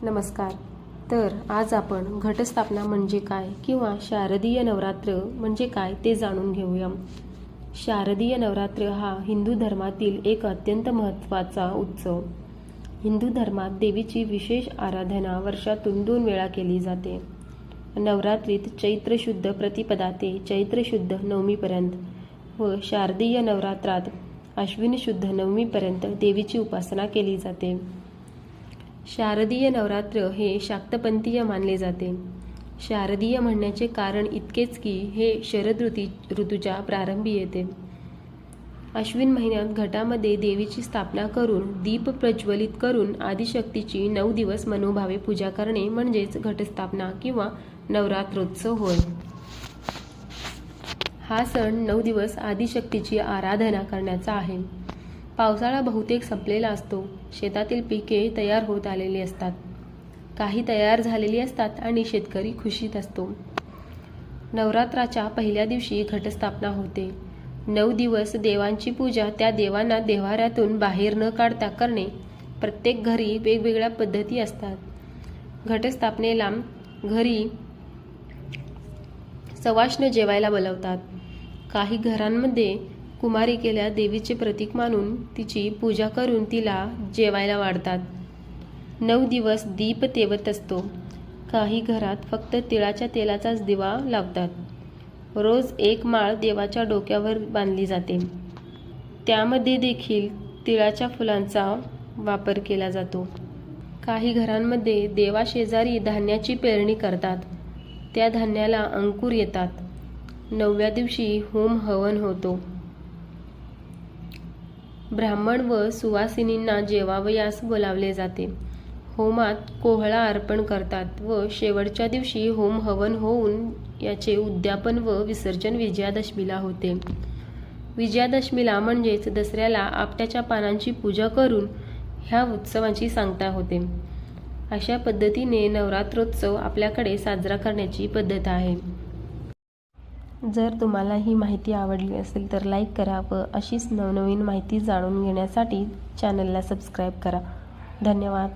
नमस्कार. तर आज आपण घटस्थापना म्हणजे काय किंवा शारदीय नवरात्र म्हणजे काय ते जाणून घेऊया. शारदीय नवरात्र हा हिंदू धर्मातील एक अत्यंत महत्त्वाचा उत्सव. हिंदू धर्मात देवीची विशेष आराधना वर्षातून 2 वेळा केली जाते. नवरात्रीत चैत्र शुद्ध प्रतिपदा ते चैत्र शुद्ध नवमीपर्यंत व शारदीय नवरात्रात आश्विन शुद्ध नवमीपर्यंत देवीची उपासना केली जाते. शारदीय नवरात्र हे शाक्तपंथीय मानले जाते. शारदीय म्हणण्याचे कारण इतकेच की हे शरद ऋतूच्या प्रारंभी येते. आश्विन महिन्यात घटामध्ये देवीची स्थापना करून दीप प्रज्वलित करून आदिशक्तीची 9 दिवस मनोभावे पूजा करणे म्हणजेच घटस्थापना किंवा नवरात्रोत्सव होय. हा सण 9 दिवस आदिशक्तीची आराधना करण्याचा आहे. पावसाळा बहुतेक संपलेला असतो. शेतातील पिके तयार होत आलेली असतात. काही तयार झालेली असतात आणि शेतकरी खुशीत असतो. नवरात्राच्या पहिल्या दिवशी घटस्थापना होते. 9 दिवस देवांची पूजा त्या देवांना देव्हाऱ्यातून बाहेर न काढता करणे. प्रत्येक घरी वेगवेगळ्या पद्धती असतात. घटस्थापनेला घरी सवाष्ण जेवायला बोलवतात. काही घरांमध्ये कुमारिकेला देवीचे प्रतीक मानून तिची पूजा करून तिला जेवायला वाढतात. 9 दिवस दीप तेवत असतो. काही घरात फक्त तिळाच्या तेलाचाच दिवा लावतात. रोज एक माळ देवाच्या डोक्यावर बांधली जाते. त्यामध्ये देखील तिळाच्या फुलांचा वापर केला जातो. काही घरांमध्ये देवाशेजारी धान्याची पेरणी करतात. त्या धान्याला अंकुर येतात. 9व्या दिवशी होम हवन होतो. ब्राह्मण व सुवासिनींना जेवावयास बोलावले जाते. होमात कोहळा अर्पण करतात व शेवटच्या दिवशी होम हवन होऊन याचे उद्यापन व विसर्जन विजयादशमीला होते. विजयादशमीला म्हणजेच दसऱ्याला आपट्याच्या पानांची पूजा करून ह्या उत्सवाची सांगता होते. अशा पद्धतीने नवरात्रोत्सव आपल्याकडे साजरा करण्याची पद्धत आहे. जर तुम्हाला ही माहिती आवडली असेल तर लाईक करा व अशीच नवनवीन माहिती जाणून घेण्यासाठी चॅनलला सबस्क्राईब करा. धन्यवाद.